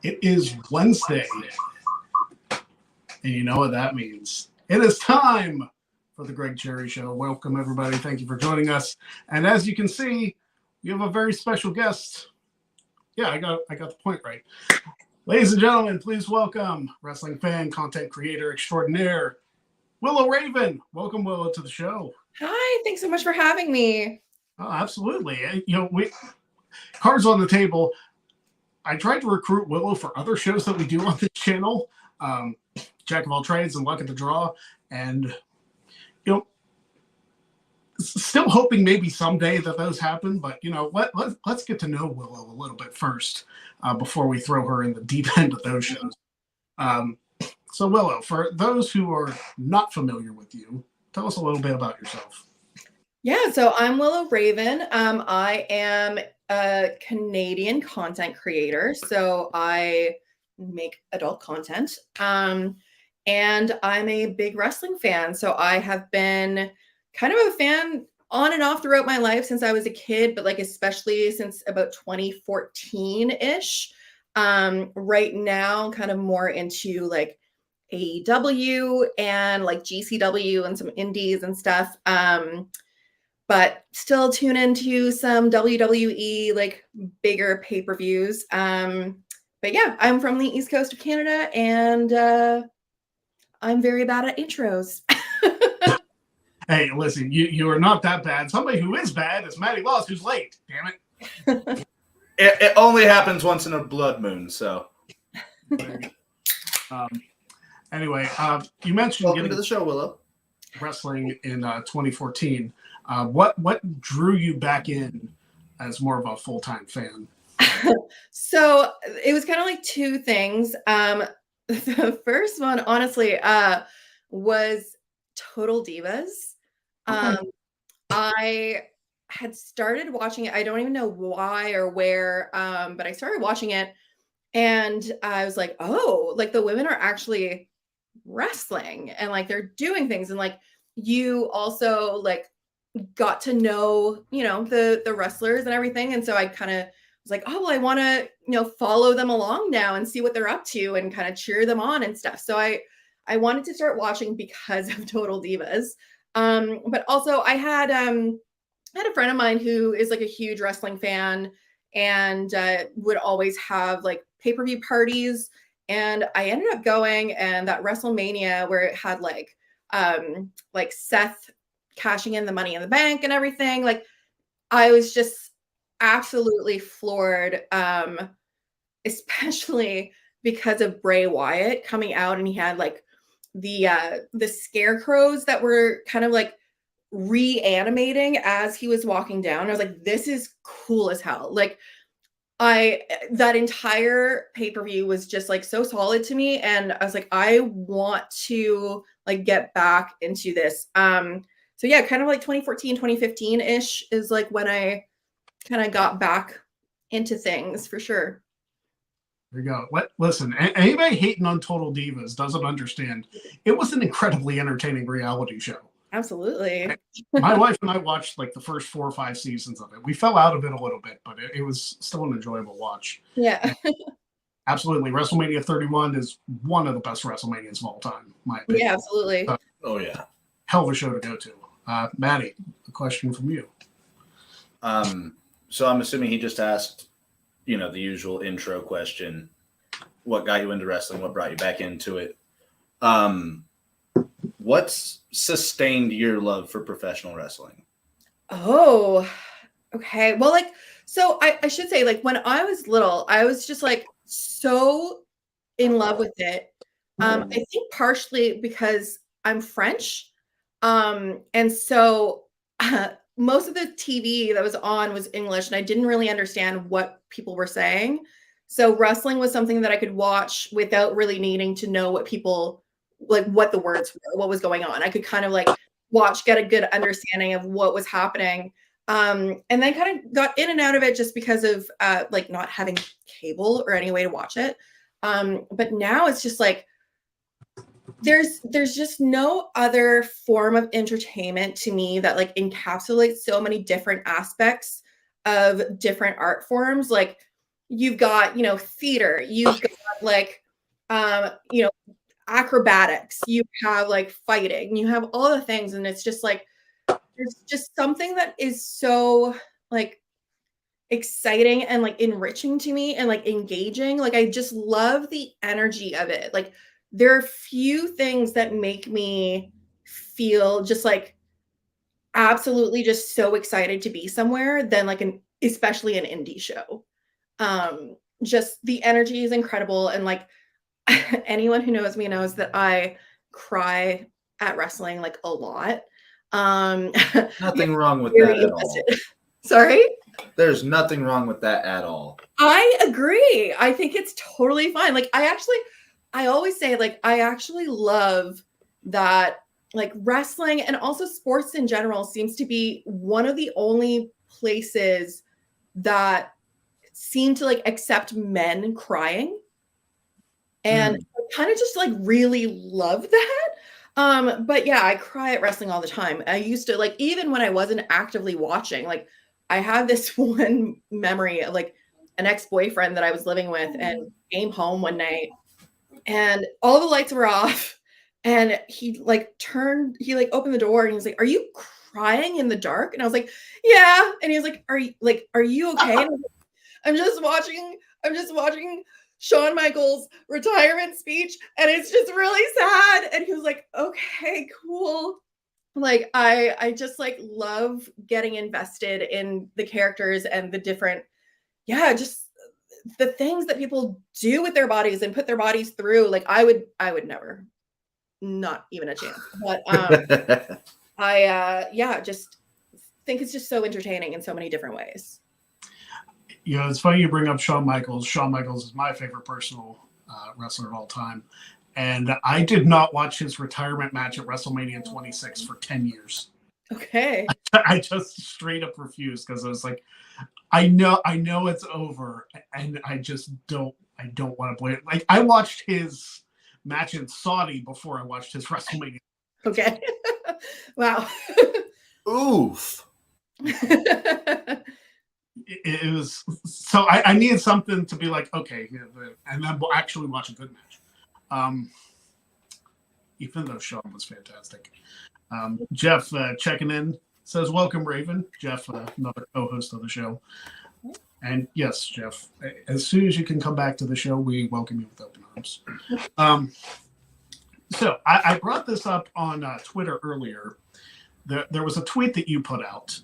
It is Wednesday, and you know what that means. It is time for the Greg Cherry Show. Welcome, everybody. Thank you for joining us. And as you can see, we have a very special guest. Yeah, I got the point right. Ladies and gentlemen, please welcome wrestling fan, content creator extraordinaire, Willow Raven. Welcome, Willow, to the show. Hi, thanks so much for having me. Oh, absolutely. We cards on the table. I tried to recruit Willow for other shows that we do on the channel, Jack of all trades and luck of the draw, and still hoping maybe someday that those happen. But let's get to know Willow a little bit first before we throw her in the deep end of those shows. So Willow, for those who are not familiar with you, tell us a little bit about yourself. Yeah, so I'm Willow Raven. I am a Canadian content creator, so I make adult content. And I'm a big wrestling fan. So I have been kind of a fan on and off throughout my life since I was a kid, but especially since about 2014-ish. Right now, kind of more into AEW and GCW and some indies and stuff. But still tune into some WWE, bigger pay-per-views. But yeah, I'm from the East Coast of Canada, and I'm very bad at intros. Hey, listen, you are not that bad. Somebody who is bad is Maddie Laws, who's late. Damn it. It only happens once in a blood moon, so. Anyway, you mentioned welcome to the show, Willow. Wrestling in 2014. What drew you back in as more of a full-time fan? So it was kind of two things. The first one, honestly, was Total Divas. Okay. I had started watching it. I don't even know why or where, but I started watching it, and I was like, oh, the women are actually wrestling, and they're doing things, and you also got to know, the wrestlers and everything. And so I kind of was like, oh, well, I want to, follow them along now and see what they're up to and kind of cheer them on and stuff. So I wanted to start watching because of Total Divas. But also I had a friend of mine who is a huge wrestling fan and would always have pay-per-view parties. And I ended up going, and that WrestleMania where it had Seth cashing in the Money in the Bank and everything, I was just absolutely floored, especially because of Bray Wyatt coming out, and he had the scarecrows that were kind of reanimating as he was walking down. I was like, this is cool as hell. That entire pay-per-view was just so solid to me, and I was like, I want to get back into this. So yeah, kind of 2014, 2015-ish is when I kind of got back into things for sure. There you go. Listen, anybody hating on Total Divas doesn't understand. It was an incredibly entertaining reality show. Absolutely. My wife and I watched the first 4 or 5 seasons of it. We fell out of it a little bit, but it was still an enjoyable watch. Yeah. Absolutely. WrestleMania 31 is one of the best WrestleManias of all time, in my opinion. Yeah, absolutely. Oh, yeah. Hell of a show to go to. Maddie, a question from you. So I'm assuming he just asked, the usual intro question. What got you into wrestling? What brought you back into it? What's sustained your love for professional wrestling? Oh, okay. Well, so I should say, when I was little, I was just so in love with it. I think partially because I'm French. And so most of the TV that was on was English, and I didn't really understand what people were saying. So wrestling was something that I could watch without really needing to know what people, what the words were, what was going on. I could kind of watch, get a good understanding of what was happening. And then kind of got in and out of it just because of not having cable or any way to watch it. But now it's just there's just no other form of entertainment to me that encapsulates so many different aspects of different art forms. you've got, theater, you've got like, acrobatics, you have like fighting, you have all the things. And it's just like, there's just something that is so like exciting and like enriching to me and like engaging. Like, I just love the energy of it. Like, there are few things that make me feel just like absolutely just so excited to be somewhere than like especially an indie show. Just the energy is incredible. And like anyone who knows me knows that I cry at wrestling like a lot. Nothing wrong with Very that at all. invested. Sorry? There's nothing wrong with that at all. I agree. I think it's totally fine. Like, I always say, like, I actually love that, like, wrestling and also sports in general seems to be one of the only places that seem to like accept men crying. And I kind of just like really love that. But yeah, I cry at wrestling all the time. I used to, like, even when I wasn't actively watching, like, I have this one memory of like an ex-boyfriend that I was living with and came home one night and all the lights were off and he opened the door and he was like, "Are you crying in the dark?" And I was like, "Yeah." And he was like, are you okay?" And I was like, I'm just watching Shawn Michaels' retirement speech and it's just really sad. And he was like, "Okay, cool." Like, I just like love getting invested in the characters and the different, just the things that people do with their bodies and put their bodies through. Like, I would never, not even a chance. But I just think it's just so entertaining in so many different ways. It's funny you bring up Shawn Michaels. Shawn Michaels is my favorite personal wrestler of all time. And I did not watch his retirement match at WrestleMania 26 for 10 years. Okay. I just straight up refused because I was like, I know it's over, and I just don't want to play it. Like, I watched his match in Saudi before I watched his WrestleMania. Okay. Wow. Oof. It was so I needed something to be like, okay, and then we'll actually watch a good match. Even though Shawn was fantastic. Jeff checking in says, "Welcome, Raven." Jeff, another co-host of the show. And yes, Jeff, as soon as you can come back to the show, we welcome you with open arms. So I brought this up on Twitter earlier. There was a tweet that you put out,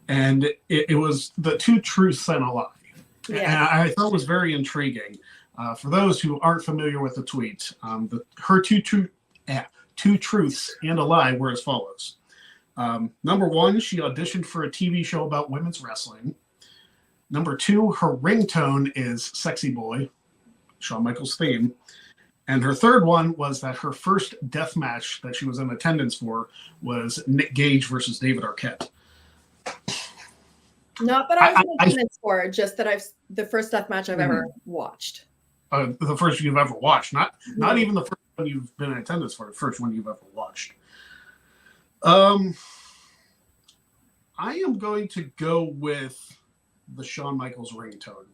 and it was the 2 truths and a lie. Yeah. And I thought it was very intriguing. For those who aren't familiar with the tweet, her two truths and a lie were as follows. Number 1, she auditioned for a TV show about women's wrestling. Number 2, her ringtone is Sexy Boy, Shawn Michaels' theme. And her third one was that her first death match that she was in attendance for was Nick Gage versus David Arquette. Not that I was in attendance for, just that the first death match I've ever watched. The first you've ever watched, not even the first one you've been in attendance for, the first one you've ever watched. I am going to go with the Shawn Michaels ringtone.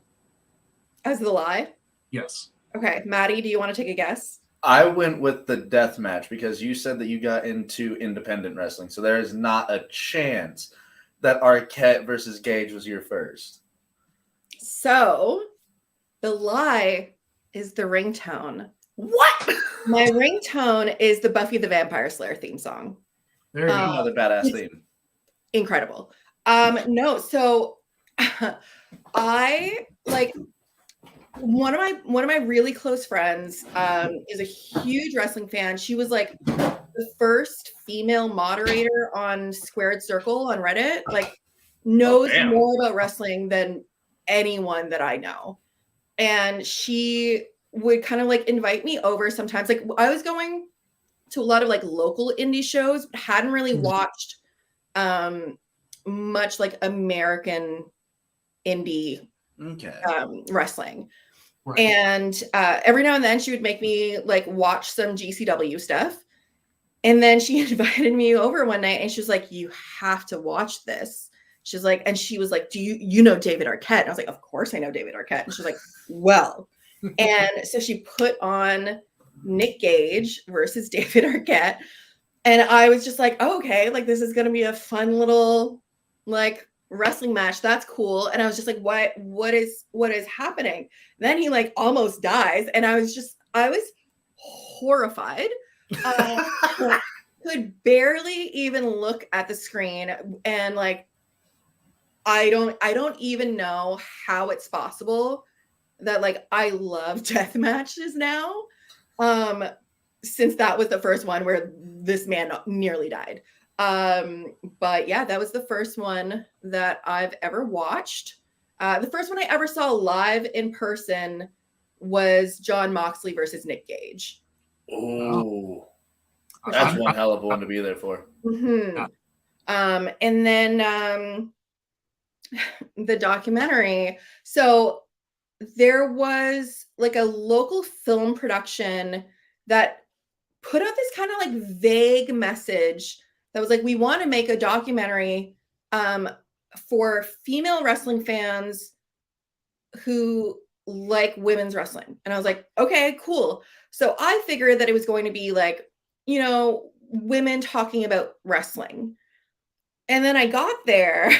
As the lie? Yes. Okay, Maddie, do you want to take a guess? I went with the death match because you said that you got into independent wrestling, so there is not a chance that Arquette versus Gage was your first. So, the lie is the ringtone. What? My ringtone is the Buffy the Vampire Slayer theme song. There you go. Another badass theme. Incredible. No, so I like one of my really close friends is a huge wrestling fan. She was like the first female moderator on Squared Circle on Reddit. Like, knows more about wrestling than anyone that I know. And she would kind of like invite me over sometimes. Like, I was going to a lot of like local indie shows, but hadn't really watched much like American indie wrestling. Right. And every now and then she would make me like watch some GCW stuff. And then she invited me over one night and she was like, "You have to watch this." She's like, and she was like, do you know David Arquette? And I was like, of course I know David Arquette. And she's like, well, and so she put on Nick Gage versus David Arquette. And I was just like, oh, okay, like this is going to be a fun little like wrestling match. That's cool. And I was just like, what is happening? Then he like almost dies. And I was horrified. Could barely even look at the screen. And like, I don't even know how it's possible that like I love death matches now. Since that was the first one where this man nearly died. But yeah, that was the first one that I've ever watched. The first one I ever saw live in person was Jon Moxley versus Nick Gage. Oh, that's one hell of a one to be there for. Mm-hmm. And then the documentary. So there was like a local film production that put out this kind of like vague message that was like, we want to make a documentary for female wrestling fans who like women's wrestling. And I was like, okay, cool. So I figured that it was going to be like, you know, women talking about wrestling. And then I got there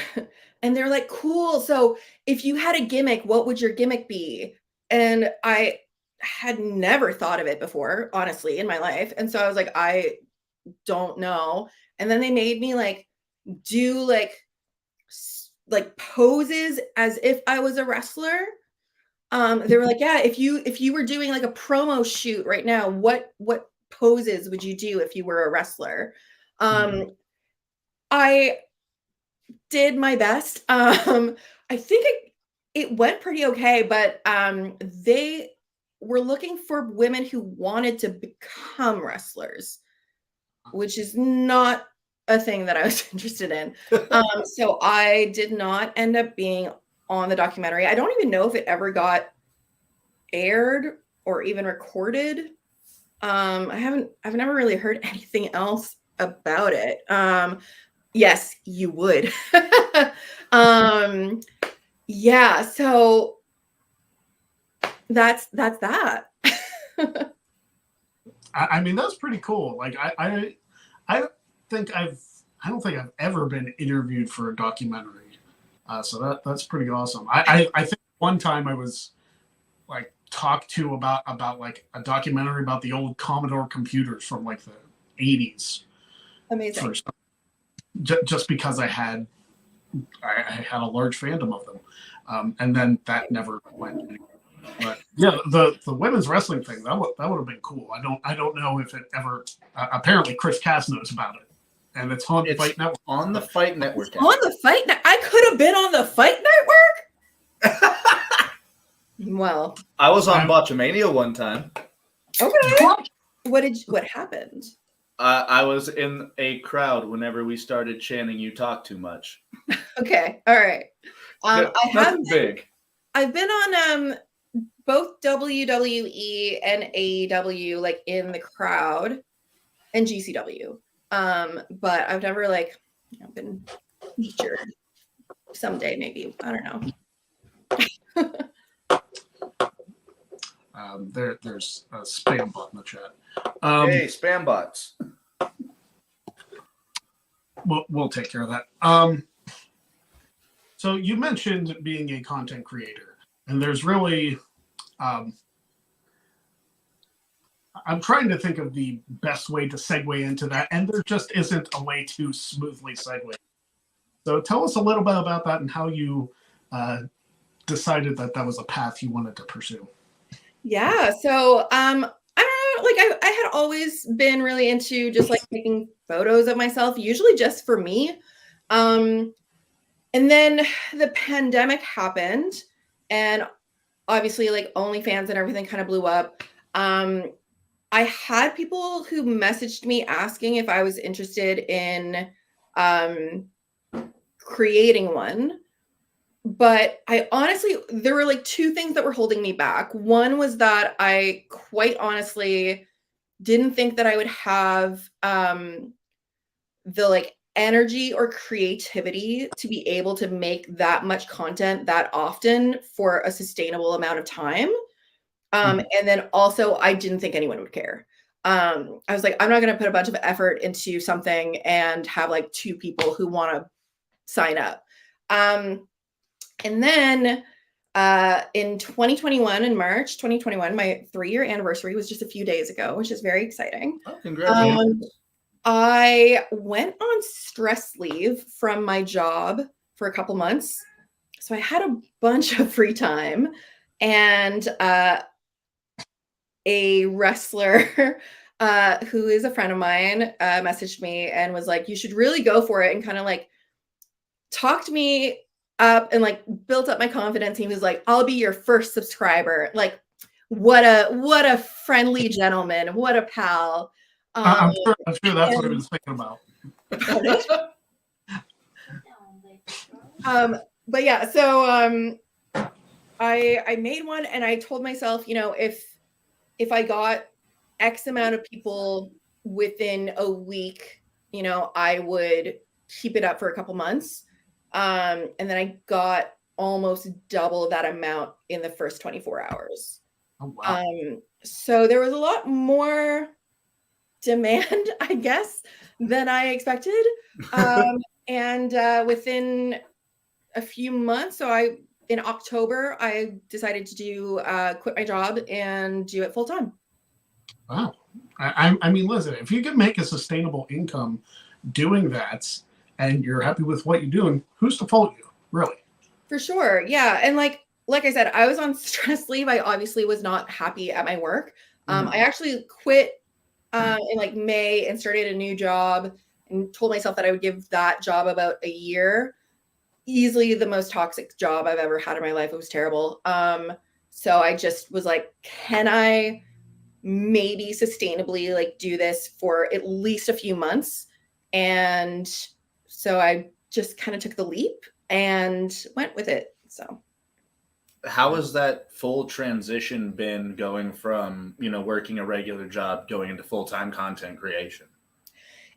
and they're like, cool. So if you had a gimmick, what would your gimmick be? And I had never thought of it before, honestly, in my life. And so I was like, I don't know. And then they made me like do like poses as if I was a wrestler. They were like, yeah, if you were doing like a promo shoot right now, what poses would you do if you were a wrestler? I did my best. I think it went pretty okay, but they were looking for women who wanted to become wrestlers, which is not a thing that I was interested in. So I did not end up being on the documentary. I don't even know if it ever got aired or even recorded. I've never really heard anything else about it. Yes, you would. Yeah, so that's that. I mean, that's pretty cool. Like I don't think I've ever been interviewed for a documentary. So that's pretty awesome. I think one time I was like talked to about like a documentary about the old Commodore computers from like the 80s. Amazing. Just because I had a large fandom of them, and then that never went anywhere. But yeah, the women's wrestling thing that would have been cool. I don't know if it ever. Apparently, Chris Cass knows about it, and it's on the Fight Network. On the Fight Network. On the Fight Network. I could have been on the Fight Network. Well, I was on Botchamania one time. Okay. What happened? I was in a crowd whenever we started chanting "You talk too much." Okay, all right. Nothing big. I've been on both WWE and AEW, like in the crowd, and GCW. But I've never like been featured. Someday, maybe. I don't know. There's a spam bot in the chat. Hey, spam bots. We'll take care of that. So you mentioned being a content creator, and there's really, I'm trying to think of the best way to segue into that, and there just isn't a way to smoothly segue. So tell us a little bit about that and how you decided that was a path you wanted to pursue. Yeah, so I don't know, like I had always been really into just like taking photos of myself, usually just for me. And then the pandemic happened, and obviously like OnlyFans and everything kind of blew up. I had people who messaged me asking if I was interested in creating one. But I honestly, there were like two things that were holding me back. One was that I quite honestly didn't think that I would have the like energy or creativity to be able to make that much content that often for a sustainable amount of time. And then also, I didn't think anyone would care. I was like, I'm not going to put a bunch of effort into something and have like 2 people who want to sign up. And then in 2021, in March 2021, my 3-year anniversary was just a few days ago, which is very exciting. Oh, congratulations. I went on stress leave from my job for a couple months. So I had a bunch of free time, and a wrestler who is a friend of mine messaged me and was like, you should really go for it, and kind of like talked me up and like built up my confidence. He was like, I'll be your first subscriber. Like, what a friendly gentleman, what a pal. I'm sure that's what he was thinking about. But yeah, so I made one, and I told myself, you know, if I got X amount of people within a week, you know, I would keep it up for a couple months. And then I got almost double that amount in the first 24 hours. Oh, wow. So there was a lot more demand, I guess, than I expected. And within a few months, so in October, I decided to quit my job and do it full time. Wow. I mean, listen, if you can make a sustainable income doing that and you're happy with what you're doing, who's to fault you, really? For sure. Yeah. And like I said, I was on stress leave. I obviously was not happy at my work. I actually quit in like May and started a new job and told myself that I would give that job about a year. Easily the most toxic job I've ever had in my life. It was terrible. So I just was like, can I maybe sustainably like do this for at least a few months? And so I just kind of took the leap and went with it. So how has that full transition been, going from, you know, working a regular job going into full-time content creation?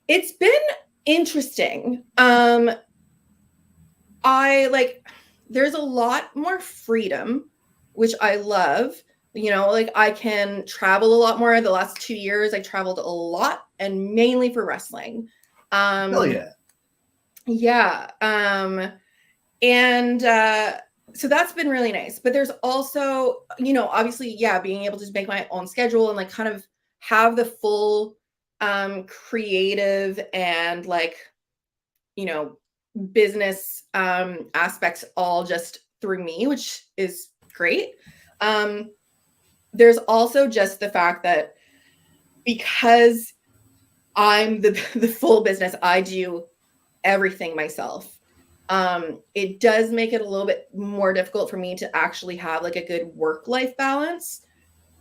It's been interesting. There's a lot more freedom, which I love. You know, like I can travel a lot more. The last 2 years, I traveled a lot, and mainly for wrestling. Hell yeah. Yeah. So that's been really nice. But there's also, you know, obviously, yeah, being able to make my own schedule and like kind of have the full creative and like, you know, business aspects all just through me, which is great. There's also just the fact that because I'm the full business, I do everything myself. It does make it a little bit more difficult for me to actually have like a good work-life balance,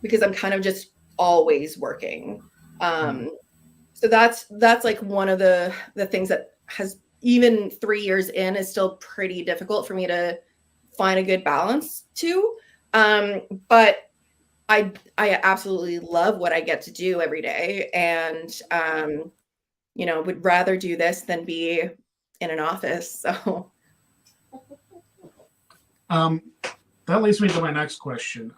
because I'm kind of just always working. So that's like one of the things that has, even 3 years in, is still pretty difficult for me to find a good balance to. But I absolutely love what I get to do every day, and you know, would rather do this than be in an office. So that leads me to my next question.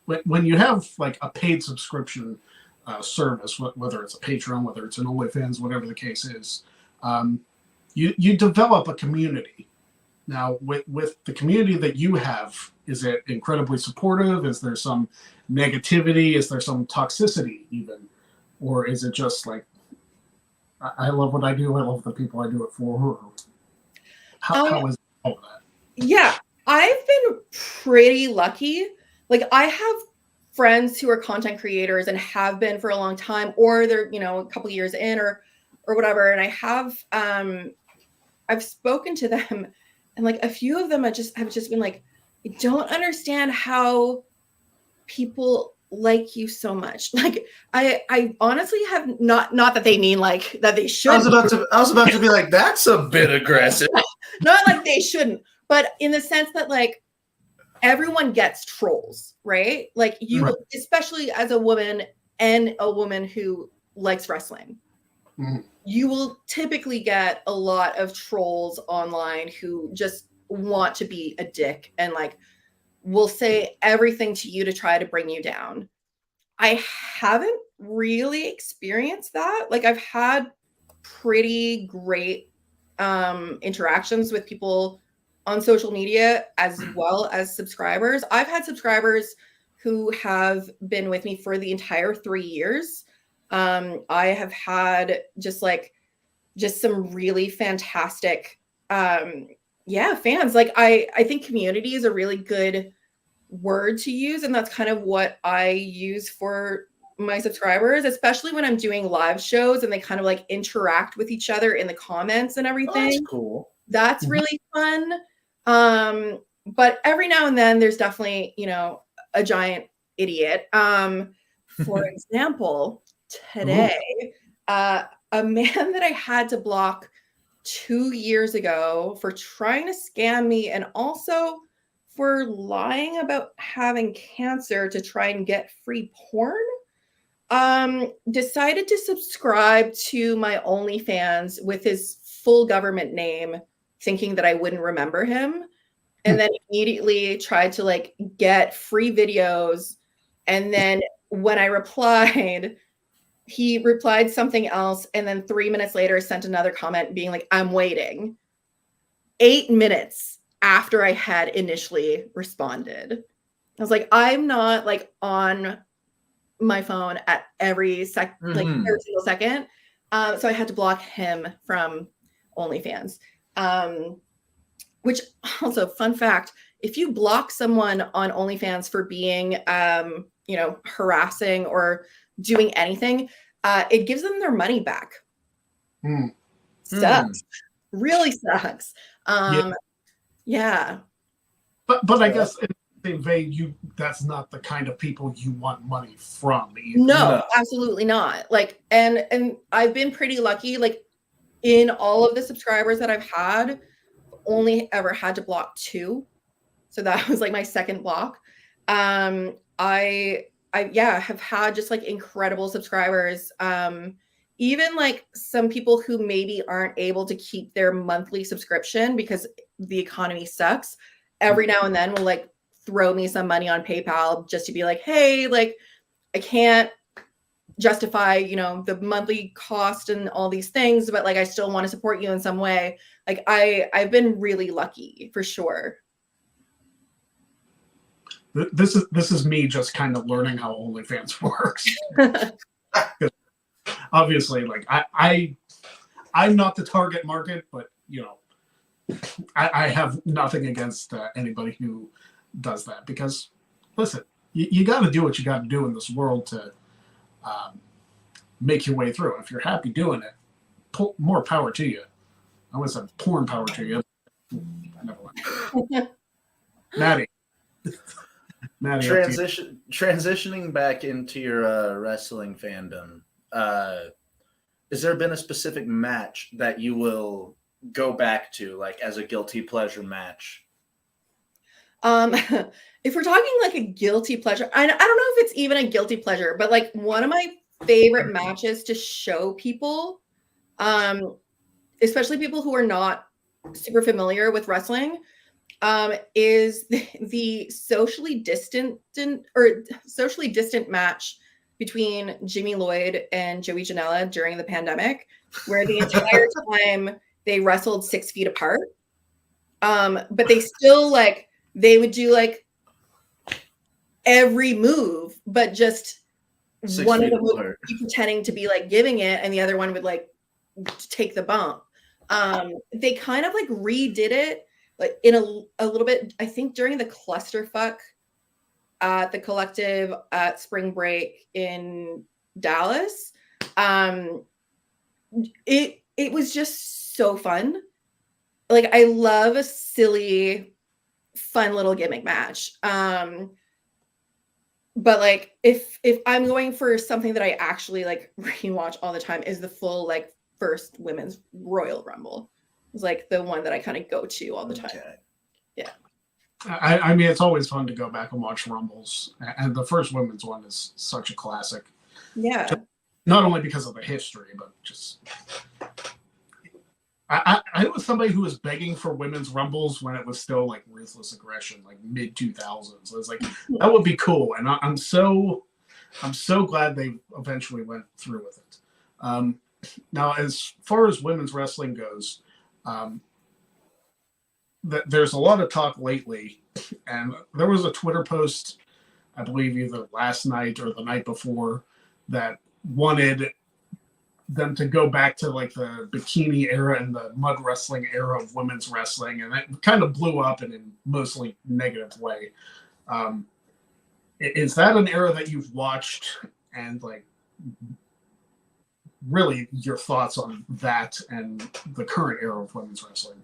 When you have like a paid subscription service, whether it's a Patreon, whether it's an OnlyFans, whatever the case is, you develop a community. Now, with the community that you have, is it incredibly supportive? Is there some negativity? Is there some toxicity even? Or is it just like, I love what I do, I love the people I do it for? How is all of that? Yeah, I've been pretty lucky. Like, I have friends who are content creators and have been for a long time, or they're, you know, a couple years in or whatever. And I have, I've spoken to them, and like a few of them have just been like, I don't understand how people like you so much. Like, I honestly have not that they mean like that they should. I was about to be like, that's a bit aggressive. Not like they shouldn't, but in the sense that like everyone gets trolls, right? Like you, right. Especially as a woman, and a woman who likes wrestling. Mhm. you will typically get a lot of trolls online who just want to be a dick and like will say everything to you to try to bring you down. I haven't really experienced that. Like I've had pretty great interactions with people on social media as well as subscribers. I've had subscribers who have been with me for the entire 3 years. I have had just some really fantastic fans. Like I think community is a really good word to use, and that's kind of what I use for my subscribers, especially when I'm doing live shows and they kind of like interact with each other in the comments and Oh, everything. that's cool. That's really fun. But every now and then there's definitely, a giant idiot. For example, today, a man that I had to block 2 years ago for trying to scam me and also for lying about having cancer to try and get free porn, decided to subscribe to my OnlyFans with his full government name, thinking that I wouldn't remember him, and then immediately tried to like get free videos. And then when I replied, he replied something else, and then 3 minutes later sent another comment being like, "I'm waiting." 8 minutes after I had initially responded. I was like, I'm not like on my phone at every like every single second. So I had to block him from OnlyFans. Which also, fun fact, if you block someone on OnlyFans for being harassing or doing anything, it gives them their money back. Sucks. Really sucks. Yeah. But I guess in the same vein, that's not the kind of people you want money from either. No, absolutely not. Like, and I've been pretty lucky. Like, in all of the subscribers that I've had, only ever had to block 2. So that was like my second block. I have had just like incredible subscribers. Even like some people who maybe aren't able to keep their monthly subscription because the economy sucks, every now and then will like throw me some money on PayPal just to be like, hey, like I can't justify, the monthly cost and all these things, but like I still want to support you in some way. Like I've been really lucky for sure. This is me just kind of learning how OnlyFans works. Obviously, like I'm not the target market, but I have nothing against anybody who does that, because listen, you got to do what you got to do in this world to make your way through. If you're happy doing it, more power to you. I always said porn power to you. I never went. Maddie. Transitioning back into your wrestling fandom, has there been a specific match that you will go back to, like as a guilty pleasure match? If we're talking like a guilty pleasure, I don't know if it's even a guilty pleasure, but like one of my favorite matches to show people, especially people who are not super familiar with wrestling, is the socially distant match between Jimmy Lloyd and Joey Janela during the pandemic, where the entire time they wrestled 6 feet apart. But they still they would do like every move, but just one of them would be pretending to be like giving it, and the other one would like take the bump. They kind of like redid it like in a little bit, I think during the clusterfuck at the Collective at spring break in Dallas. It was just so fun. Like I love a silly, fun little gimmick match. But like if I'm going for something that I actually like rewatch all the time, is the full like first women's Royal Rumble. It's like the one that I kind of go to all the time. Yeah. I mean, it's always fun to go back and watch Rumbles, and the first women's one is such a classic. Yeah. not only because of the history, but just I was somebody who was begging for women's rumbles when it was still like ruthless aggression, like mid 2000s. I was like, that would be cool, and I'm so glad they eventually went through with it. Now, as far as women's wrestling goes, there's a lot of talk lately, and there was a Twitter post, I believe either last night or the night before, that wanted them to go back to like the bikini era and the mud wrestling era of women's wrestling, and it kind of blew up in a mostly negative way. Is that an era that you've watched, and like really your thoughts on that and the current era of women's wrestling?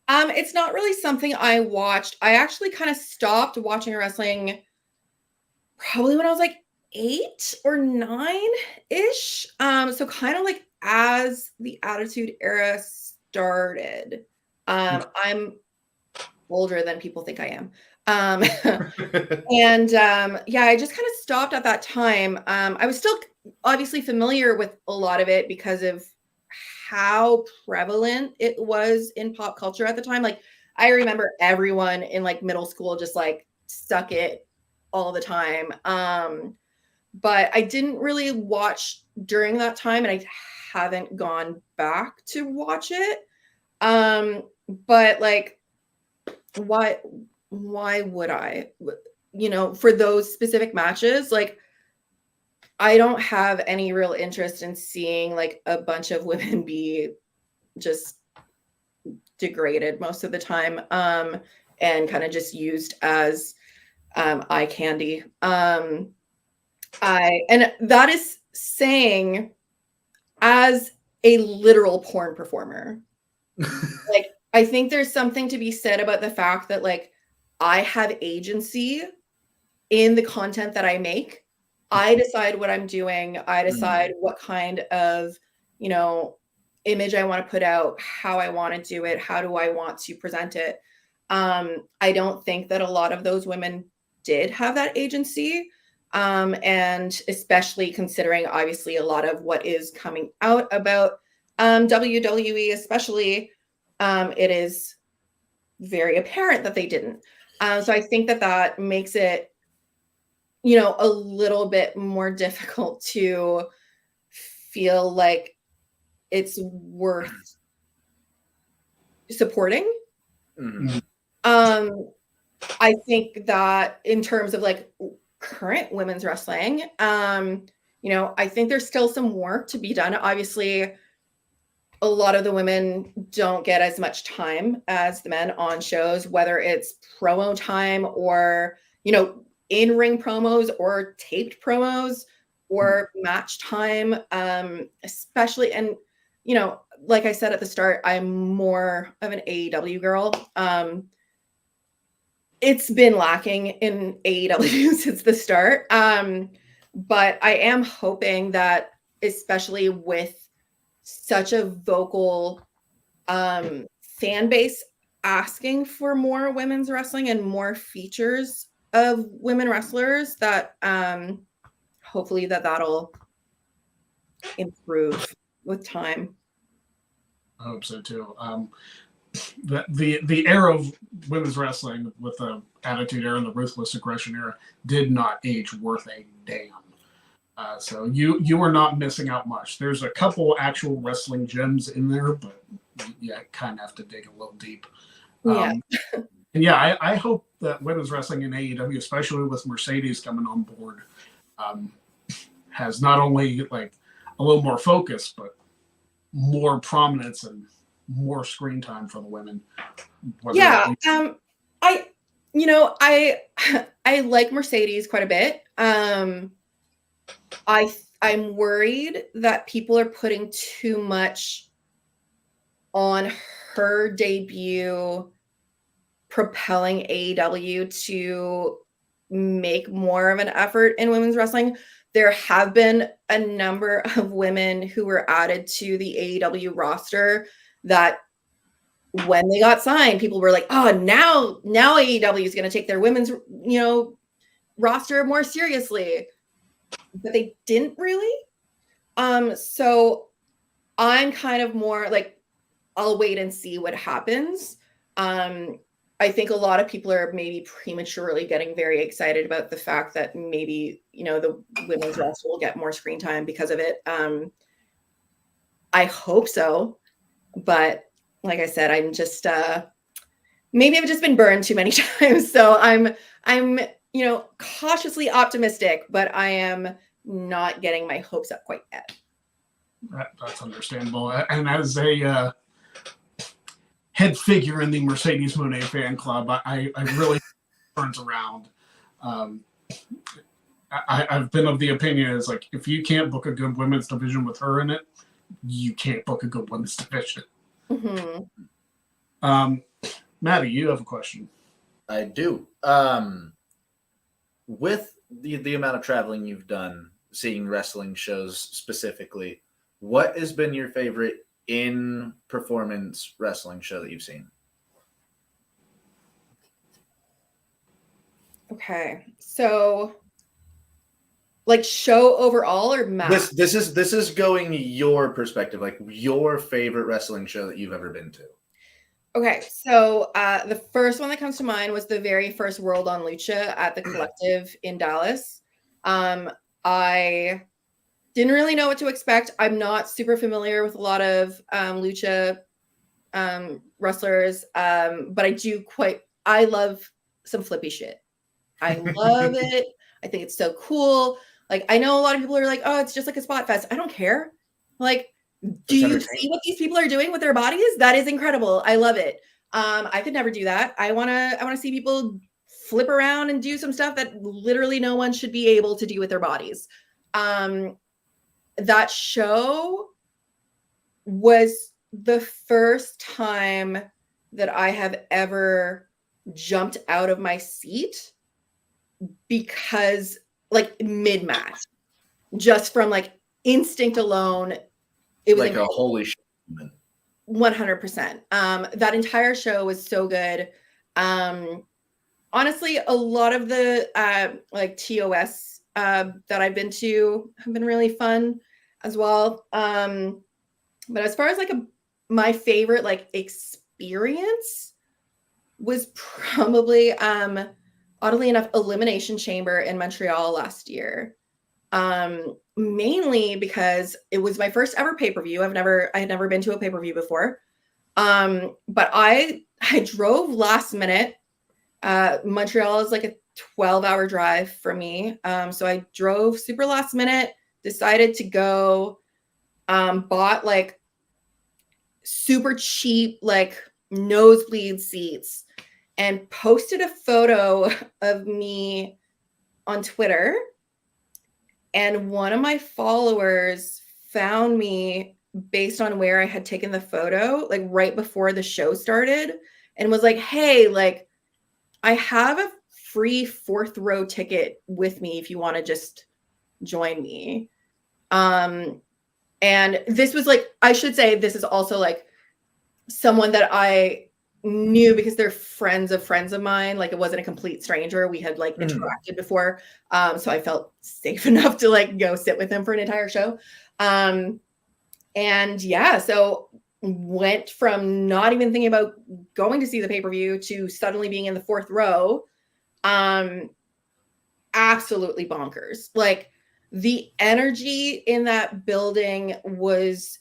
It's not really something I watched. I actually kind of stopped watching wrestling probably when I was like 8 or 9-ish. So kind of like as the Attitude Era started. I'm older than people think I am. And yeah, I just kind of stopped at that time. I was still obviously familiar with a lot of it because of how prevalent it was in pop culture at the time. Like I remember everyone in like middle school just like stuck it all the time. But I didn't really watch during that time, and I haven't gone back to watch it. But like why would I? You know, for those specific matches, like I don't have any real interest in seeing like a bunch of women be just degraded most of the time, and kind of just used as eye candy. And that is saying as a literal porn performer. Like I think there's something to be said about the fact that like I have agency in the content that I make. I decide what I'm doing. I decide what kind of, you know, image I want to put out, how I want to do it, how do I want to present it. I don't think that a lot of those women did have that agency. And especially considering obviously a lot of what is coming out about WWE, especially, it is very apparent that they didn't. So I think that makes it, you know, a little bit more difficult to feel like it's worth supporting. Mm-hmm. I think that in terms of like current women's wrestling, you know, I think there's still some work to be done. Obviously, a lot of the women don't get as much time as the men on shows, whether it's promo time or, you know, in-ring promos or taped promos or match time, especially. And, you know, like I said at the start, I'm more of an AEW girl. It's been lacking in AEW since the start. But I am hoping that, especially with such a vocal fan base asking for more women's wrestling and more features of women wrestlers, that hopefully that'll improve with time. I hope so too. The era of women's wrestling with the Attitude Era and the Ruthless Aggression Era did not age worth a damn. So you are not missing out much. There's a couple actual wrestling gems in there, but yeah, kind of have to dig a little deep. Yeah. And yeah, I hope that women's wrestling in AEW, especially with Mercedes coming on board, has not only like a little more focus, but more prominence and more screen time for the women. Yeah. I like Mercedes quite a bit. I'm worried that people are putting too much on her debut, propelling AEW to make more of an effort in women's wrestling. There have been a number of women who were added to the AEW roster that when they got signed, people were like, oh, now AEW is going to take their women's, you know, roster more seriously. But they didn't really. So I'm kind of more like, I'll wait and see what happens. I think a lot of people are maybe prematurely getting very excited about the fact that maybe, the women's wrestler will get more screen time because of it. I hope so, but like I said, I'm just maybe I've just been burned too many times. So I'm cautiously optimistic, but I am not getting my hopes up quite yet. That's understandable. And as a head figure in the Mercedes Monet fan club, I really turns around. I've been of the opinion is like, if you can't book a good women's division with her in it, you can't book a good women's division. Mm-hmm. Maddie, you have a question. I do. With the amount of traveling you've done, seeing wrestling shows specifically, what has been your favorite in-performance wrestling show that you've seen? Okay, so like show overall or match? This is going your perspective, like your favorite wrestling show that you've ever been to. Okay, so the first one that comes to mind was the very first World on Lucha at the Collective in Dallas. I didn't really know what to expect. I'm not super familiar with a lot of Lucha wrestlers, but I love some flippy shit. I love it. I think it's so cool. Like, I know a lot of people are like, oh, it's just like a spot fest. I don't care. Like, do you see what these people are doing with their bodies? That is incredible. I love it. I could never do that. I wanna see people flip around and do some stuff that literally no one should be able to do with their bodies. That show was the first time that I have ever jumped out of my seat because like mid-match, just from like instinct alone. It was like incredible. A holy shit. 100%. That entire show was so good. Honestly, a lot of the like TOS that I've been to have been really fun as well. But as far as like my favorite like experience was probably oddly enough Elimination Chamber in Montreal last year. Mainly because it was my first ever pay-per-view. I had never been to a pay-per-view before. But I drove last minute. Montreal is like a 12-hour drive for me. So I drove super last minute, decided to go, bought like super cheap, like nosebleed seats, and posted a photo of me on Twitter. And one of my followers found me based on where I had taken the photo, like right before the show started, and was like, hey, like, I have a free 4th row ticket with me if you want to just join me. And this was like, I should say, this is also like someone that I knew because they're friends of mine. Like, it wasn't a complete stranger. We had like interacted before. So I felt safe enough to like go sit with him for an entire show. And yeah, so went from not even thinking about going to see the pay-per-view to suddenly being in the 4th row. Absolutely bonkers. Like, the energy in that building was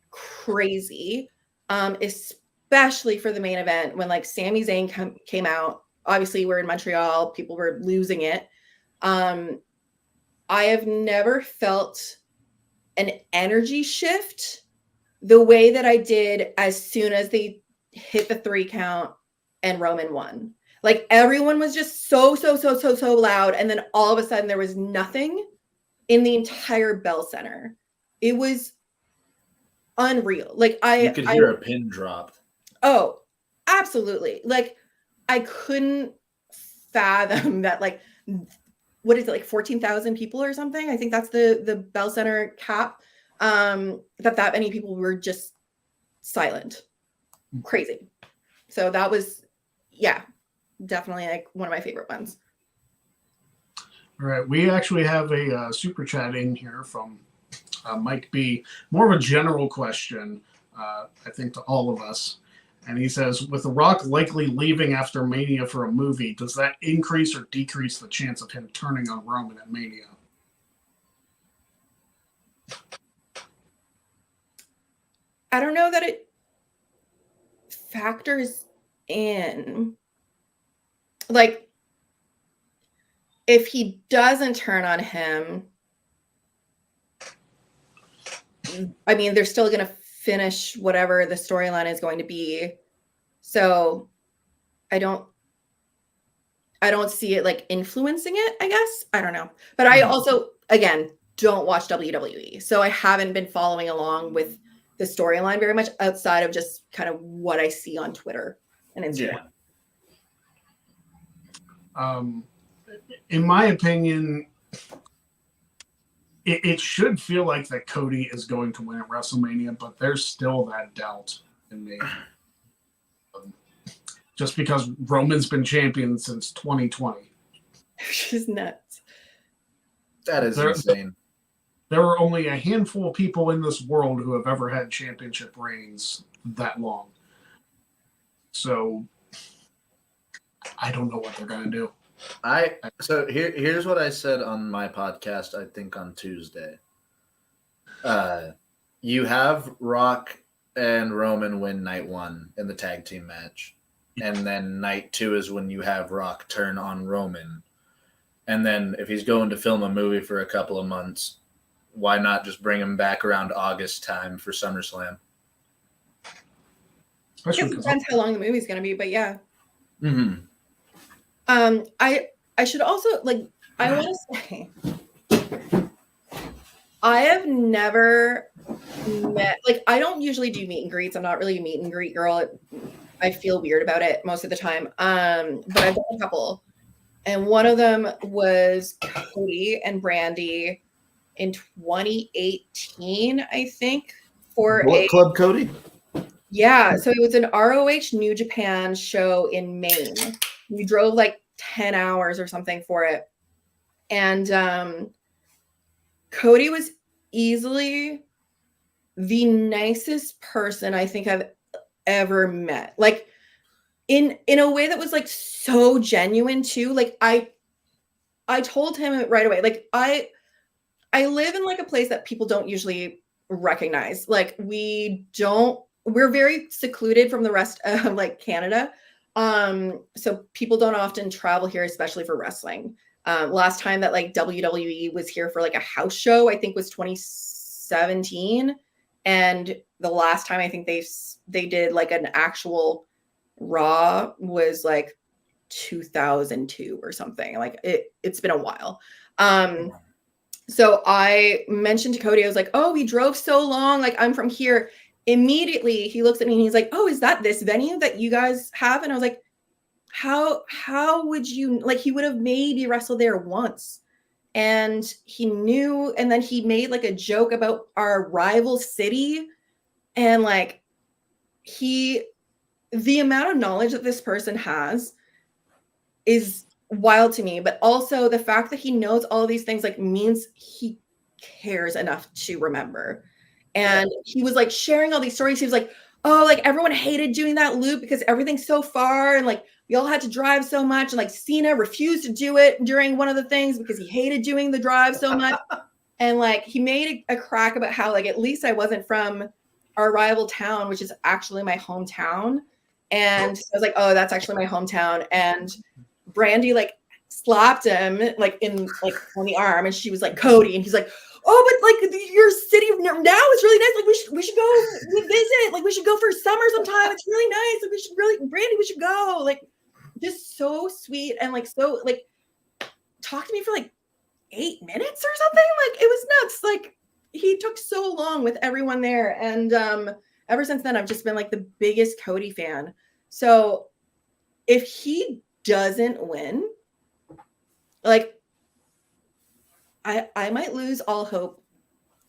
crazy. Especially for the main event when like Sami Zayn came out. Obviously, we're in Montreal. People were losing it. I have never felt an energy shift the way that I did as soon as they hit the 3 count and Roman won. Like, everyone was just so loud. And then all of a sudden there was nothing in the entire Bell Center. It was unreal. Like, you could hear a pin drop. Oh, absolutely. Like, I couldn't fathom that, like, what is it, like 14,000 people or something? I think that's the Bell Center cap. That many people were just silent. Crazy. So that was, yeah, definitely like one of my favorite ones. All right. We actually have a super chat in here from Mike B. More of a general question, I think, to all of us. And he says, with The Rock likely leaving after Mania for a movie, does that increase or decrease the chance of him turning on Roman at Mania? I don't know that it factors in. Like, if he doesn't turn on him, I mean, they're still going to finish whatever the storyline is going to be. So I don't see it like influencing it, I guess. I don't know. But I also, again, don't watch WWE. So I haven't been following along with the storyline very much outside of just kind of what I see on Twitter and Instagram. Yeah. In my opinion, it should feel like that Cody is going to win at WrestleMania, but there's still that doubt in me. Just because Roman's been champion since 2020. Which is nuts. That is insane. There are only a handful of people in this world who have ever had championship reigns that long. So I don't know what they're going to do. So here's what I said on my podcast, I think on Tuesday. You have Rock and Roman win night 1 in the tag team match. And then night 2 is when you have Rock turn on Roman. And then if he's going to film a movie for a couple of months, why not just bring him back around August time for SummerSlam? I guess it depends how long the movie's going to be, but yeah. Mm-hmm. I should also, like, I want to say, I have never met, like, I don't usually do meet and greets. I'm not really a meet and greet girl. I feel weird about it most of the time. But I've done a couple. And one of them was Cody and Brandy in 2018, I think. What Club Cody? Yeah. So it was an ROH New Japan show in Maine. We drove like 10 hours or something for it. And Cody was easily the nicest person I think I've ever met. Like in a way that was like so genuine too. Like I told him right away, like I live in like a place that people don't usually recognize. Like we're very secluded from the rest of like Canada. So people don't often travel here, especially for wrestling. Last time that like WWE was here for like a house show, I think was 2017. And the last time I think they did like an actual Raw was like 2002 or something. Like it's been a while. So I mentioned to Cody, I was like, oh, we drove so long. Like I'm from here. Immediately he looks at me and he's like, oh, is that this venue that you guys have? And I was like, how would you, like, he would have maybe wrestled there once. And he knew, and then he made like a joke about our rival city. And like the amount of knowledge that this person has is wild to me, but also the fact that he knows all of these things like means he cares enough to remember. And he was like sharing all these stories. He was like, oh, like everyone hated doing that loop because everything's so far. And like, we all had to drive so much. And like Cena refused to do it during one of the things because he hated doing the drive so much. And like, he made a crack about how like, at least I wasn't from our rival town, which is actually my hometown. And I was like, oh, that's actually my hometown. And Brandy like slapped him like in like on the arm. And she was like, Cody. And he's like, oh, but like your city now is really nice. Like we should go visit. Like we should go for summer sometime. It's really nice. Like we should really, Brandy, we should go. Like just so sweet and like so like talk to me for like 8 minutes or something. Like it was nuts. Like he took so long with everyone there. And ever since then, I've just been like the biggest Cody fan. So if he doesn't win, like I might lose all hope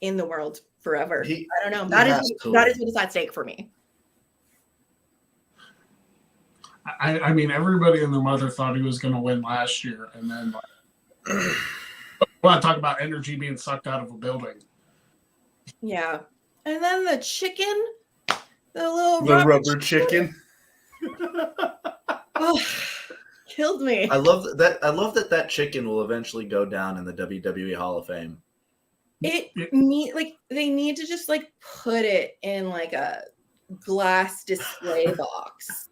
in the world forever. I don't know. That is what is at stake for me. I mean, everybody and their mother thought he was going to win last year, and then like, want to talk about energy being sucked out of a building. Yeah. And then the chicken, the little The rubber chicken. Oh, killed me. I love that. I love that chicken will eventually go down in the WWE Hall of Fame. They need to just like put it in like a glass display box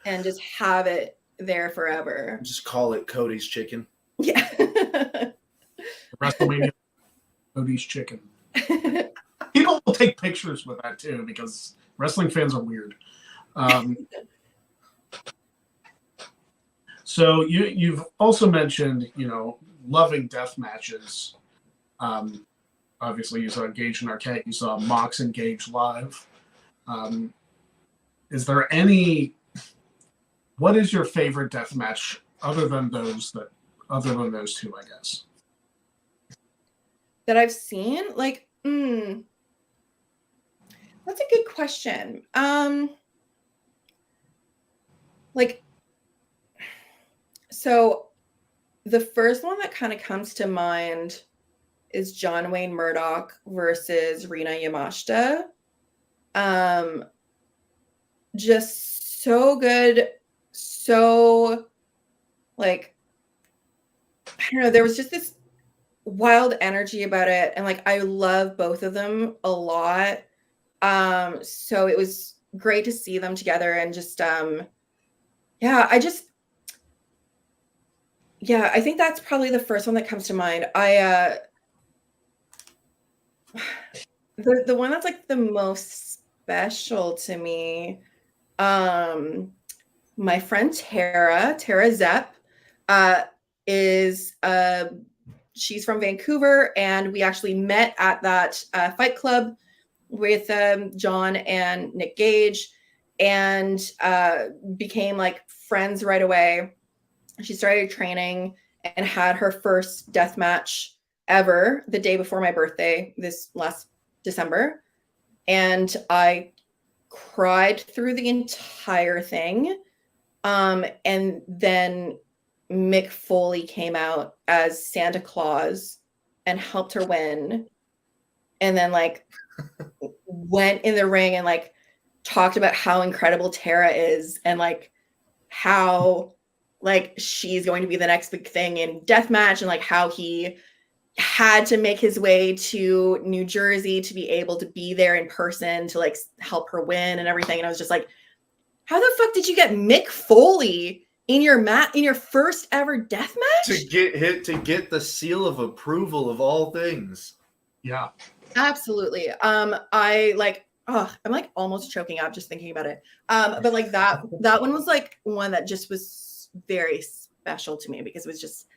and just have it there forever. Just call it Cody's chicken. Yeah. WrestleMania Cody's chicken. People will take pictures with that too because wrestling fans are weird. So you've also mentioned, loving death matches. Obviously, you saw Engage in Arquette. You saw Mox Engage live. Is there any? What is your favorite death match other than those two? I guess that I've seen. Like, that's a good question. So the first one that kind of comes to mind is John Wayne Murdoch versus Rina Yamashita. Just so good. So, like, I don't know, there was just this wild energy about it. And, like, I love both of them a lot. So it was great to see them together and just, I think that's probably the first one that comes to mind. The one that's like the most special to me, my friend Tara Zepp, is she's from Vancouver, and we actually met at that fight club with John and Nick Gage, and became like friends right away. She started training and had her first death match ever the day before my birthday this last December. And I cried through the entire thing. And then Mick Foley came out as Santa Claus and helped her win. And then like went in the ring and like talked about how incredible Tara is and like how like she's going to be the next big thing in deathmatch, and like how he had to make his way to New Jersey to be able to be there in person to like help her win and everything. And I was just like, how the fuck did you get Mick Foley in your first ever death match? To get the seal of approval of all things. Yeah. Absolutely. I'm like almost choking up just thinking about it. But like that one was like one that just was very special to me because I was just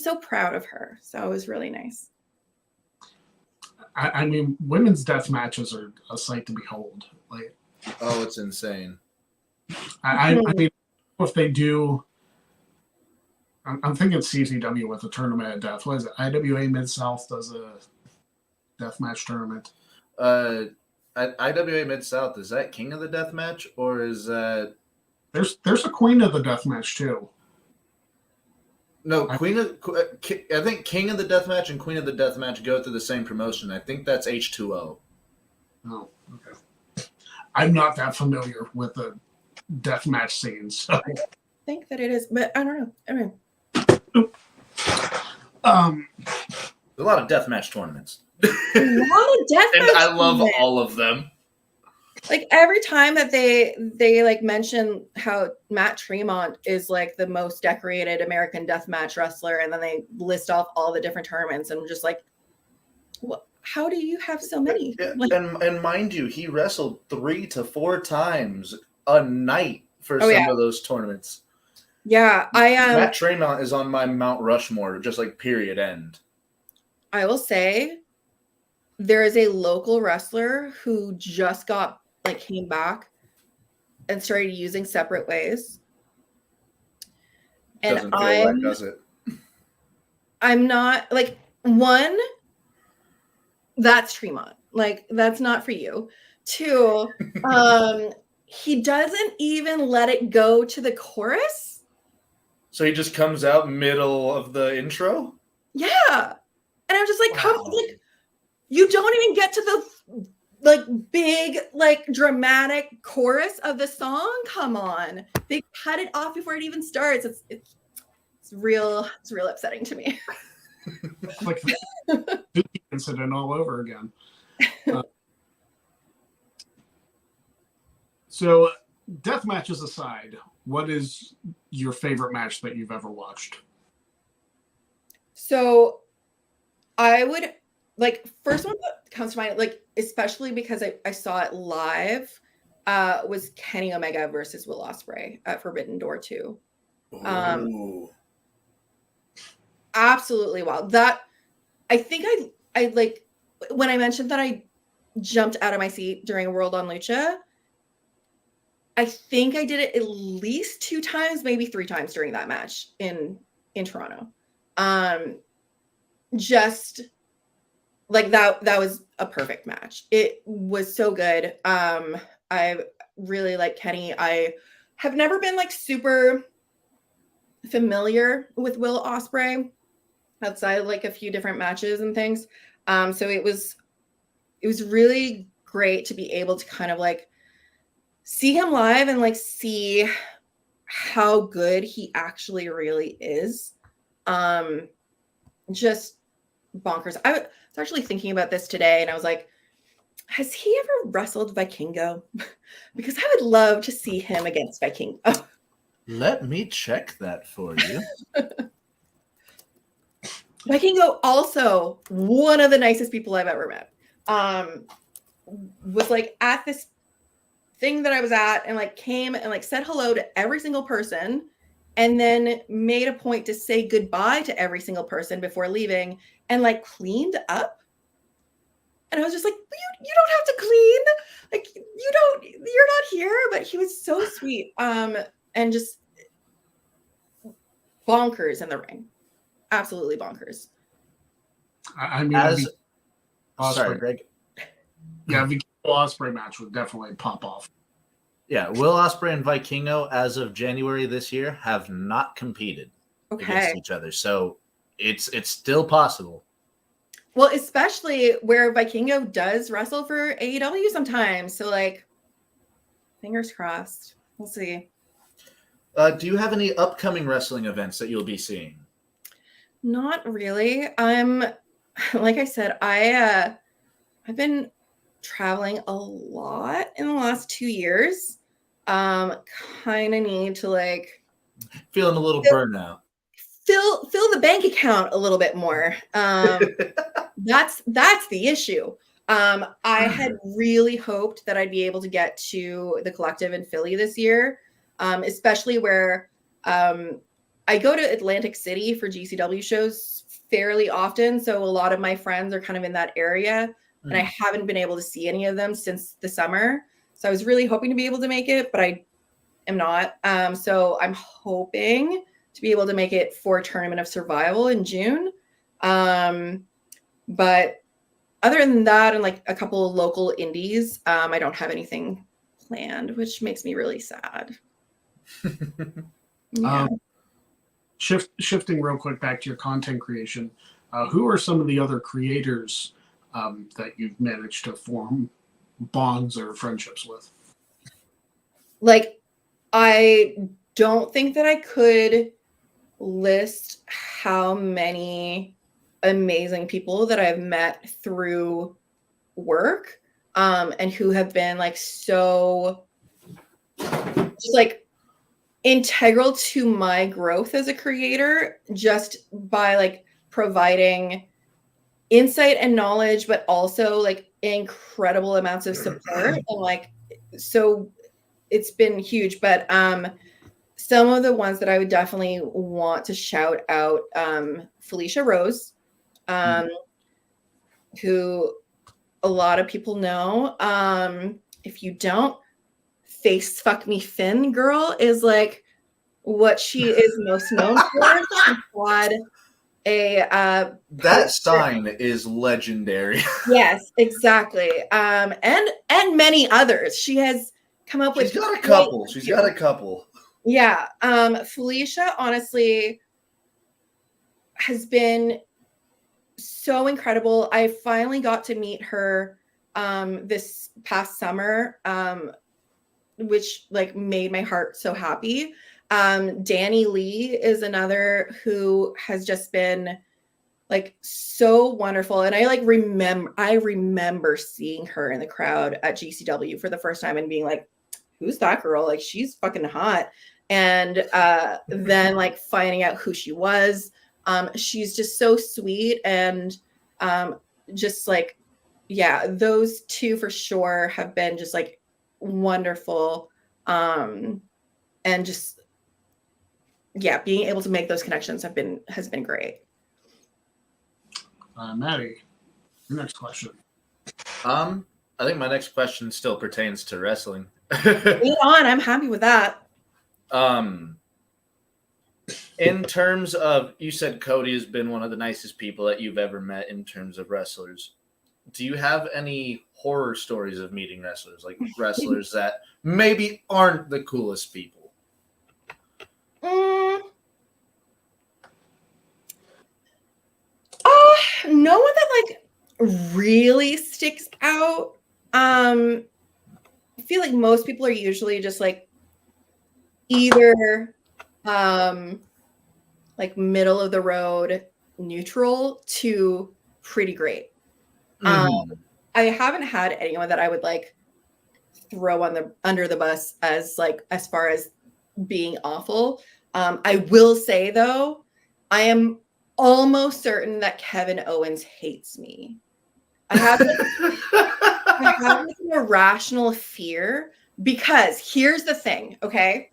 so proud of her. So it was really nice. I mean, women's death matches are a sight to behold. Like, oh, it's insane. I mean, if they do, I'm thinking CZW with a tournament of death. What is it? IWA Mid-South does a death match tournament. At IWA Mid-South, is that King of the Death Match, or is that... There's a Queen of the Death Match, too. No, I think King of the Death Match and Queen of the Death Match go through the same promotion. I think that's H2O. Oh, okay. I'm not that familiar with the death match scenes. So. I think that it is, but I don't know. There's a lot of death match tournaments. A lot of death and match I love tournaments. all of them. Like every time that they like mention how Matt Tremont is like the most decorated American deathmatch wrestler, and then they list off all the different tournaments, and I'm just like, what? How do you have so many? Yeah, like, and mind you, he wrestled 3 to 4 times a night for some of those tournaments. Yeah, Matt Tremont is on my Mount Rushmore, just like period end. I will say there is a local wrestler who just came back and started using separate ways. And Doesn't feel right, does it? I'm not like, one, that's Tremont. Like, that's not for you. 2, he doesn't even let it go to the chorus. So he just comes out middle of the intro? Yeah. And I'm just like, come, like, You don't even get to the like big, like dramatic chorus of the song. Come on. They cut it off before it even starts. It's real upsetting to me. It's like the incident all over again. So death matches aside, what is your favorite match that you've ever watched? So I would like first one that comes to mind, like especially because I saw it live, was Kenny Omega versus Will Ospreay at Forbidden Door 2. Absolutely wild. That I think I like when I mentioned that I jumped out of my seat during World on Lucha. I think I did it at least 2 times, maybe 3 times during that match in Toronto. Just like that was a perfect match. It was so good. I really like Kenny. I have never been like super familiar with Will Ospreay outside of like a few different matches and things. So it was really great to be able to kind of like see him live and like see how good he actually really is. Just bonkers. I was actually thinking about this today and I was like, has he ever wrestled Vikingo? Because I would love to see him against Vikingo. Let me check that for you. Vikingo, also one of the nicest people I've ever met. Was like at this thing that I was at and like came and like said hello to every single person and then made a point to say goodbye to every single person before leaving and like cleaned up. And I was just like, you don't have to clean. Like you're not here. But he was so sweet. And just bonkers in the ring. Absolutely bonkers. I mean, sorry, Greg. Yeah, the Ospreay match would definitely pop off. Yeah, Will Ospreay and Vikingo, as of January this year, have not competed against each other. So it's still possible. Well, especially where Vikingo does wrestle for AEW sometimes. So, like, fingers crossed. We'll see. Do you have any upcoming wrestling events that you'll be seeing? Not really. Like I said, I've been traveling a lot in the last 2 years. Kind of need to like feeling a little burnout. Fill the bank account a little bit more. That's the issue. I had really hoped that I'd be able to get to the Collective in Philly this year, especially where I go to Atlantic City for GCW shows fairly often. So a lot of my friends are kind of in that area, and I haven't been able to see any of them since the summer. So I was really hoping to be able to make it, but I am not. So I'm hoping to be able to make it for Tournament of Survival in June. But other than that, and like a couple of local indies, I don't have anything planned, which makes me really sad. Yeah. Shifting real quick back to your content creation, who are some of the other creators that you've managed to form bonds or friendships with? Like, I don't think that I could list how many amazing people that I've met through work, and who have been like so just like integral to my growth as a creator, just by like providing insight and knowledge, but also like incredible amounts of support. And like, so it's been huge. But some of the ones that I would definitely want to shout out, Felicia Rose, who a lot of people know. If you don't, Face Fuck Me Finn girl is like what she is most known for. God, that sign is legendary. Yes, exactly. And many others. She has come up with. She's got a couple. Yeah. Felicia honestly has been so incredible. I finally got to meet her this past summer, which like made my heart so happy. Danny Lee is another who has just been like so wonderful. And I remember seeing her in the crowd at GCW for the first time and being like, who's that girl? Like, she's fucking hot. And then like finding out who she was. She's just so sweet and just like, yeah, those two for sure have been just like wonderful. And just, yeah, being able to make those connections has been great. Maddie, your next question. I think my next question still pertains to wrestling. Lead on, I'm happy with that. In terms of, you said Cody has been one of the nicest people that you've ever met in terms of wrestlers. Do you have any horror stories of meeting wrestlers, like wrestlers that maybe aren't the coolest people? No one that like really sticks out. I feel like most people are usually just like either like middle of the road, neutral to pretty great. I haven't had anyone that I would like throw under the bus as far as being awful. I will say though, I am almost certain that Kevin Owens hates me. I have an irrational fear because here's the thing, okay?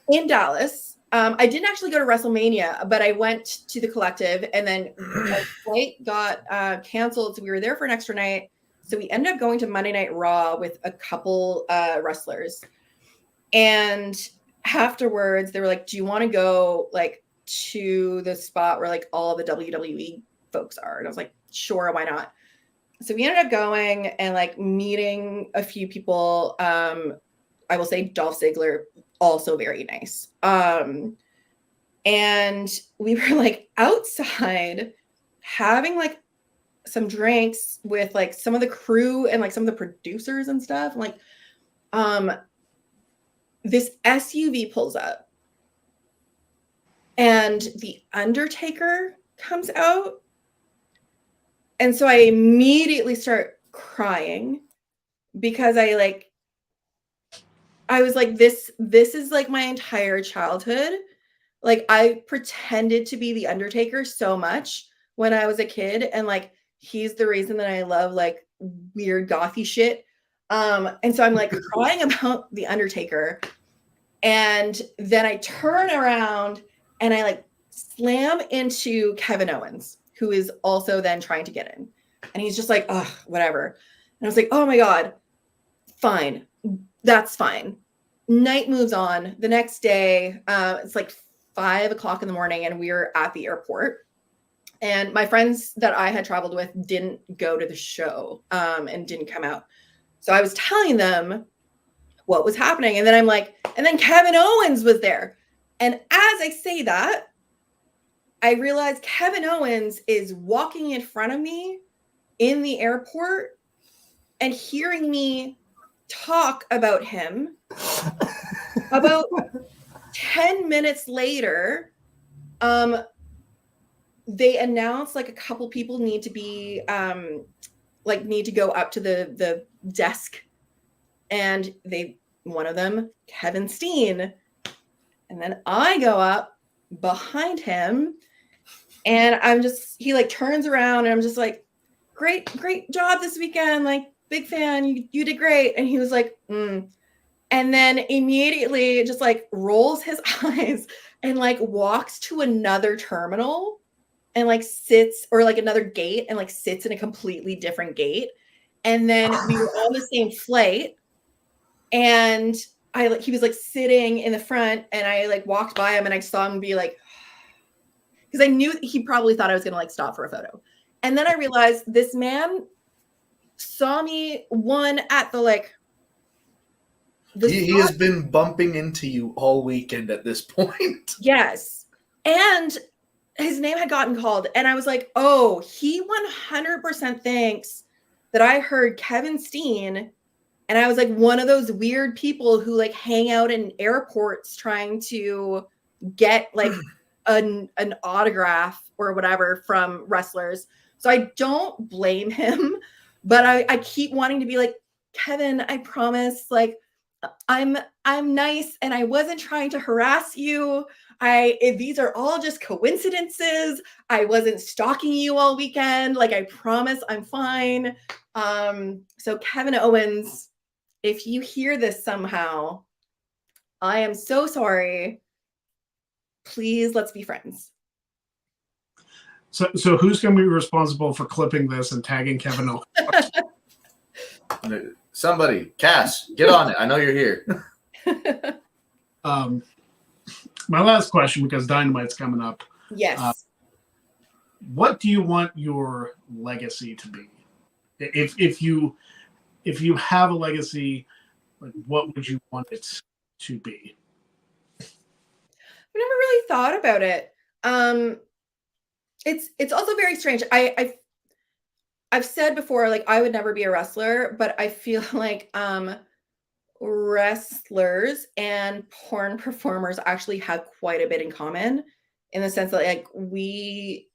In Dallas, I didn't actually go to WrestleMania, but I went to the Collective, and then our flight got canceled, so we were there for an extra night. So we ended up going to Monday Night Raw with a couple wrestlers, and afterwards they were like, "Do you want to go like to the spot where like all the WWE folks are?" And I was like, "Sure, why not?" So we ended up going and like meeting a few people. I will say Dolph Ziggler, also very nice. And we were like outside having like some drinks with like some of the crew and like some of the producers and stuff. And, like, this SUV pulls up and the Undertaker comes out. And so I immediately start crying because I was like, this is like my entire childhood. Like, I pretended to be the Undertaker so much when I was a kid, and like he's the reason that I love like weird gothy shit. And so I'm like crying about the Undertaker, and then I turn around and I like slam into Kevin Owens, who is also then trying to get in, and he's just like, "Ugh, whatever." And I was like, "Oh my God, fine, that's fine." Night moves on. The next day, it's like 5 o'clock in the morning, and we were at the airport. And my friends that I had traveled with didn't go to the show and didn't come out. So I was telling them what was happening. And then I'm like, and then Kevin Owens was there. And as I say that, I realize Kevin Owens is walking in front of me in the airport and hearing me talk about him. About 10 minutes later, they announced like a couple people need to be need to go up to the desk, and one of them, Kevin Steen, and then I go up behind him, and he like turns around, and I'm just like, great job this weekend, like big fan, you did great. And he was like, and then immediately just like rolls his eyes and like walks to another terminal and like sits, or like another gate, and like sits in a completely different gate. And then we were on the same flight, and he was like sitting in the front, and I like walked by him and I saw him be like, because I knew he probably thought I was going to like stop for a photo. And then I realized this man saw me at the like, he has been bumping into you all weekend at this point. Yes. And his name had gotten called, and I was like, oh, he 100% thinks that I heard Kevin Steen, and I was like one of those weird people who like hang out in airports trying to get like an autograph or whatever from wrestlers. So I don't blame him, but I keep wanting to be like, Kevin, I promise, like I'm nice and I wasn't trying to harass you. These are all just coincidences. I wasn't stalking you all weekend. Like, I promise I'm fine. So Kevin Owens, if you hear this somehow, I am so sorry. Please, let's be friends. So who's going to be responsible for clipping this and tagging Kevin Owens? Somebody, Cass, get on it. I know you're here. My last question, because Dynamite's coming up. Yes. What do you want your legacy to be? If you have a legacy, like, what would you want it to be? I've never really thought about it. It's also very strange. I've said before, like, I would never be a wrestler, but I feel like wrestlers and porn performers actually have quite a bit in common, in the sense that like we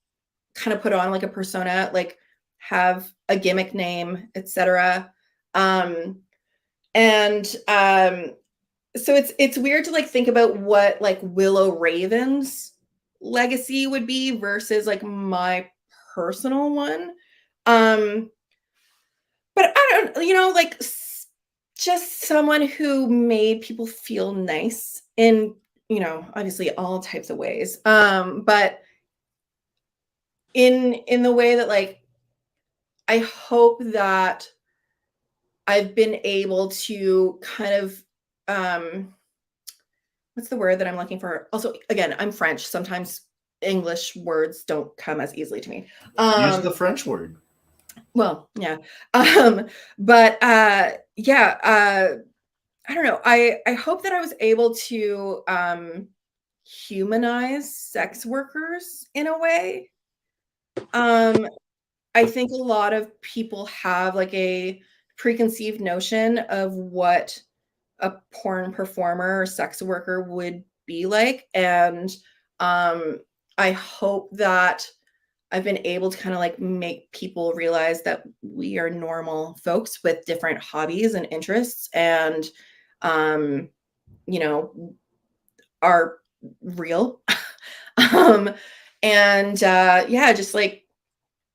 kind of put on like a persona, like have a gimmick name, etc. So it's weird to like think about what like Willow Raven's legacy would be versus like my personal one. But I don't, like just someone who made people feel nice in, obviously all types of ways. But in the way that like, I hope that I've been able to kind of, what's the word that I'm looking for? Also, again, I'm French. Sometimes English words don't come as easily to me. Use the French word. Well, yeah. But I don't know. I hope that I was able to humanize sex workers in a way. I think a lot of people have like a preconceived notion of what a porn performer or sex worker would be like. And I hope that I've been able to kind of like make people realize that we are normal folks with different hobbies and interests, and are real. Just like,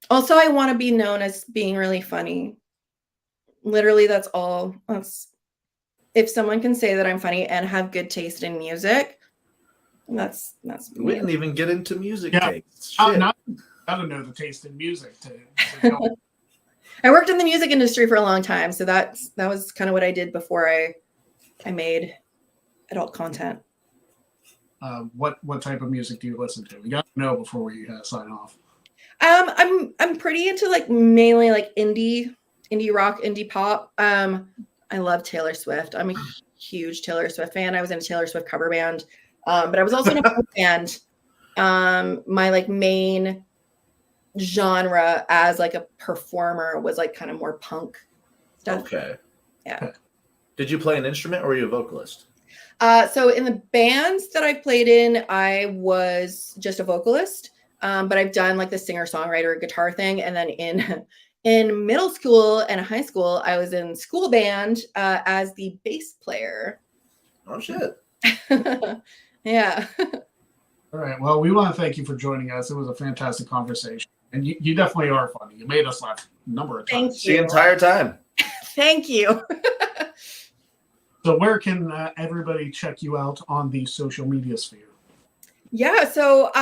also I want to be known as being really funny. Literally, that's all. If someone can say that I'm funny and have good taste in music, that's we didn't even get into music taste. I don't know the taste in music to know. I worked in the music industry for a long time, so that was kind of what I did before I made adult content. What type of music do you listen to? We got to know before we sign off. I'm pretty into like mainly like indie rock, indie pop. I love Taylor Swift. I'm a huge Taylor Swift fan. I was in a Taylor Swift cover band, but I was also in a punk band. My like main genre as like a performer was like kind of more punk stuff. Okay. Yeah. Did you play an instrument or were you a vocalist? So in the bands that I played in, I was just a vocalist. But I've done like the singer-songwriter guitar thing. And then in middle school and high school, I was in school band as the bass player. Oh shit. Yeah. All right. Well, we want to thank you for joining us. It was a fantastic conversation. And you definitely are funny. You made us laugh a number of times. Thank you. The entire time. Thank you. So where can everybody check you out on the social media sphere? Yeah. So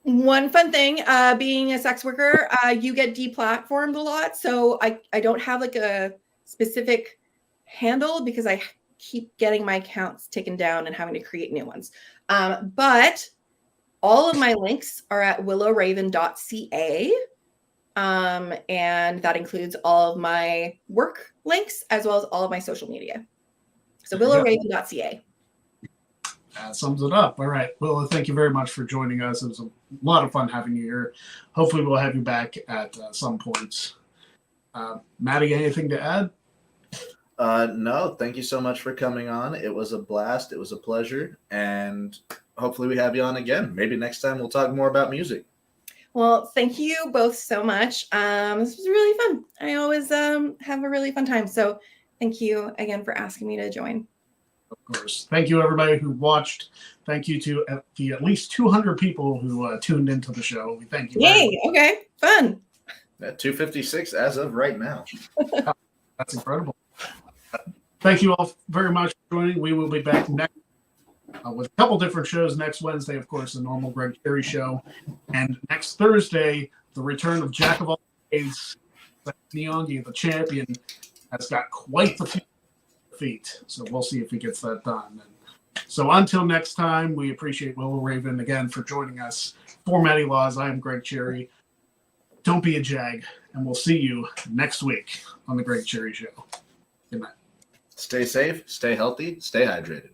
one fun thing, being a sex worker, you get deplatformed a lot. So I don't have like a specific handle because I keep getting my accounts taken down and having to create new ones. But all of my links are at willowraven.ca. And that includes all of my work links as well as all of my social media. So willowraven.ca. That sums it up. All right. Well, thank you very much for joining us. It was a lot of fun having you here. Hopefully, we'll have you back at some point. Maddie, anything to add? No, thank you so much for coming on. It was a blast. It was a pleasure. And hopefully we have you on again. Maybe next time we'll talk more about music. Well, thank you both so much. This was really fun. I always have a really fun time. So thank you again for asking me to join. Of course. Thank you, everybody who watched. Thank you to the at least 200 people who tuned into the show. We thank you. Yay! Okay, fun. At 256 as of right now. That's incredible. Thank you all very much for joining. We will be back next with a couple different shows. Next Wednesday, of course, the normal Greg Cherry show. And next Thursday, the return of Jack of all trades, Nyongi, the champion, has got quite the few feet. So we'll see if he gets that done. And so until next time, we appreciate Willow Raven again for joining us. For Maddie Laws, I am Greg Cherry. Don't be a jag, and we'll see you next week on the Greg Cherry Show. Good night. Stay safe, stay healthy, stay hydrated.